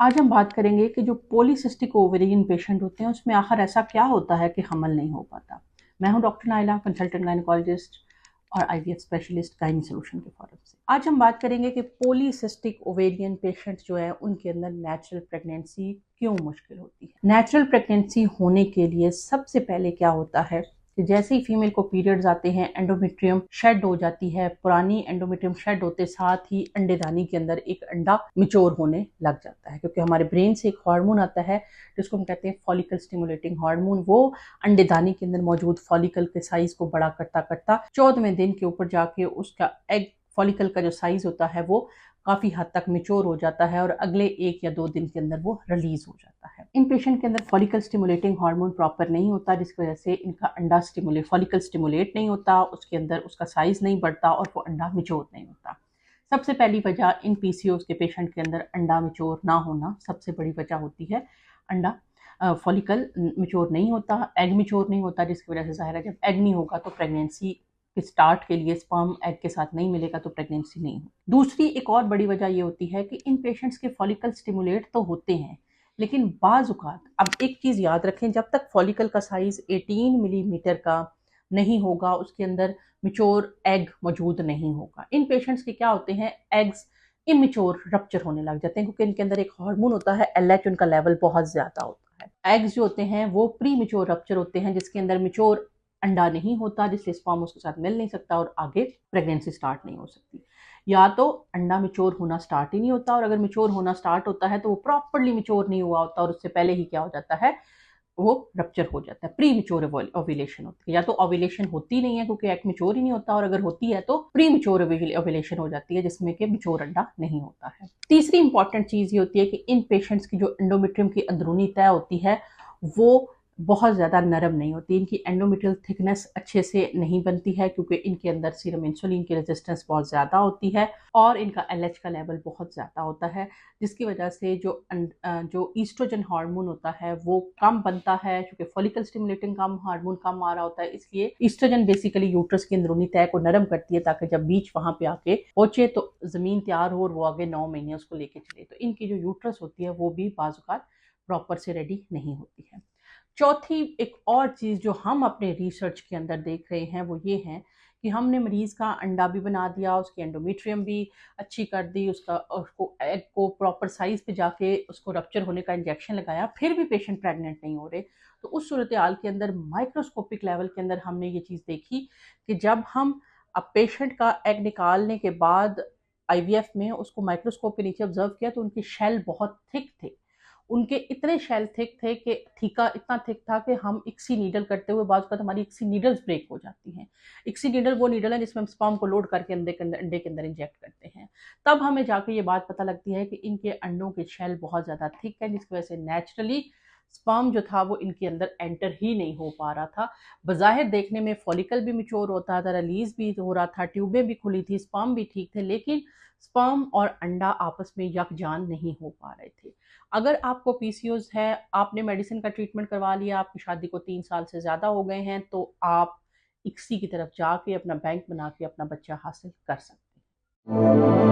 आज हम बात करेंगे कि जो पॉलीसिस्टिक ओवेरियन पेशेंट होते हैं उसमें आखिर ऐसा क्या होता है कि हमल नहीं हो पाता। मैं हूं डॉक्टर नाइला, कंसल्टेंट गायनेकोलॉजिस्ट और आईवीएफ स्पेशलिस्ट गायनी सॉल्यूशन के फोरम से। आज हम बात करेंगे कि पॉलीसिस्टिक ओवेरियन पेशेंट जो है उनके अंदर नेचुरल प्रेगनेंसी क्यों मुश्किल होती है। नेचुरल प्रेगनेंसी होने के लिए सबसे पहले क्या होता है कि जैसे ही फीमेल को पीरियड्स आते हैं एंडोमेट्रियम शेड हो जाती है। पुरानी एंडोमेट्रियम शेड होते साथ ही अंडेदानी के अंदर एक अंडा मिच्योर होने लग जाता है, क्योंकि हमारे ब्रेन से एक हार्मोन आता है जिसको हम कहते हैं फॉलिकल स्टिमुलेटिंग हार्मोन। वो अंडेदानी के अंदर मौजूद फॉलिकल के साइज को बड़ा करता करता 14वें दिन के ऊपर जाके उसका एग फॉलिकल का जो साइज होता है वो काफी हद तक मिच्योर हो जाता है और अगले 1 या 2 दिन के अंदर वो रिलीज हो जाता है। इन पेशेंट के अंदर फॉलिकल स्टिमुलेटिंग हार्मोन प्रॉपर नहीं होता, जिसकी वजह से इनका अंडा फॉलिकल स्टिमुलेट नहीं होता, उसके अंदर उसका साइज नहीं बढ़ता और वो अंडा मिच्योर नहीं होता। सबसे पहली वजह इन पीसीओएस के पेशेंट के अंदर अंडा मिच्योर ना होना सबसे बड़ी वजह होती है। अंडा फॉलिकल मिच्योर नहीं होता, एग मिच्योर नहीं होता, जिसकी वजह से जाहिर है जब एग नहीं होगा तो प्रेगनेंसी के स्टार्ट के लिए स्पर्म एग के साथ नहीं मिलेगा तो प्रेगनेंसी नहीं होगी। दूसरी एक और बड़ी वजह ये होती है कि इन पेशेंट्स के फॉलिकल स्टिमुलेट तो होते हैं, लेकिन बाजुकात अब एक चीज याद रखें, जब तक फॉलिकल का साइज 18 मिलीमीटर का नहीं होगा उसके अंदर मिच्योर एग मौजूद नहीं होगा। इन पेशेंट्स के क्या होते हैं, एग्स इमेच्योर रप्चर होने लग जाते हैं, क्योंकि इनके अंदर एक हार्मोन होता है एलएच, उनका लेवल बहुत ज्यादा होता है। एग्स जो होते हैं वो प्री मिच्योर रप्चर होते हैं, जिसके अंदर मिच्योर अंडा नहीं होता, जिससे स्पर्म उसके साथ मिल नहीं सकता और आगे प्रेगनेंसी स्टार्ट नहीं हो सकती। या तो अंडा मिच्योर होना स्टार्ट ही नहीं होता, और अगर मिच्योर होना स्टार्ट होता है तो वो प्रॉपरली मिच्योर नहीं हुआ होता और उससे पहले ही क्या हो जाता है, वो रप्चर हो जाता है। प्री मिच्योर ओव्यूलेशन होती है, या तो ओव्यूलेशन होती नहीं है क्योंकि एग मिच्योर ही नहीं होता, और अगर होती है तो प्री मिच्योर ओव्यूलेशन हो जाती है जिसमें कि मिच्योर अंडा नहीं होता है। तीसरी इंपॉर्टेंट चीज ये होती है कि इन पेशेंट्स की जो एंडोमेट्रियम की अंदरूनी तय होती है वो बहुत ज़्यादा नरम नहीं होती, इनकी एंडोमेट्रियल थिकनेस अच्छे से नहीं बनती है क्योंकि इनके अंदर सीरम इंसुलिन की रेजिस्टेंस बहुत ज़्यादा होती है और इनका एलएच का लेवल बहुत ज़्यादा होता है, जिसकी वजह से जो ईस्ट्रोजन हार्मोन होता है वो कम बनता है, क्योंकि फॉलिकल स्टिमुलेटिंग कम हार्मोन कम आ रहा होता है। इसलिए ईस्ट्रोजन बेसिकली यूट्रस की अंदरूनी तय को नरम करती है ताकि जब बीच वहां पे आके पहुंचे तो ज़मीन तैयार हो और वो आगे 9 महीने उसको लेके चले। तो इनकी जो यूट्रस होती है वो भी बाज़-औक़ात प्रॉपर से रेडी नहीं होती है। चौथी एक और चीज़ जो हम अपने रिसर्च के अंदर देख रहे हैं वो ये है कि हमने मरीज़ का अंडा भी बना दिया, उसकी एंडोमेट्रियम भी अच्छी कर दी, उसको एग को प्रॉपर साइज़ पे जाके उसको रप्चर होने का इंजेक्शन लगाया, फिर भी पेशेंट प्रेग्नेंट नहीं हो रहे। तो उस सूरत हाल के अंदर माइक्रोस्कोपिक लेवल के अंदर हमने ये चीज़ देखी कि जब हम अब पेशेंट का एग निकालने के बाद आईवीएफ में उसको माइक्रोस्कोप के नीचे ऑब्जर्व किया तो उनकी शेल बहुत थिक थे। उनके इतने शेल थिक थे कि थीका इतना थिक था कि हम इक्सी नीडल करते हुए बाज़ हमारी इक्सी नीडल्स ब्रेक हो जाती हैं। इक्सी नीडल वो नीडल है जिसमें हम स्पर्म को लोड करके अंडे के अंदर इंजेक्ट करते हैं। तब हमें जाके ये बात पता लगती है कि इनके अंडों के शेल बहुत ज़्यादा थिक है, जिसकी वजह से नेचुरली स्पर्म जो था वो इनके अंदर एंटर ही नहीं हो पा रहा था। बज़ाहिर देखने में फॉलिकल भी मैच्योर होता था, रिलीज भी हो रहा था, ट्यूबें भी खुली थी, स्पर्म भी ठीक थे, लेकिन स्पर्म और अंडा आपस में यकजान नहीं हो पा रहे थे। अगर आपको पीसीओएस है, आपने मेडिसिन का ट्रीटमेंट करवा लिया, आपकी शादी को 3 साल से ज़्यादा हो गए हैं, तो आप इक्सी की तरफ जाके अपना बैंक बना के अपना बच्चा हासिल कर सकते हैं।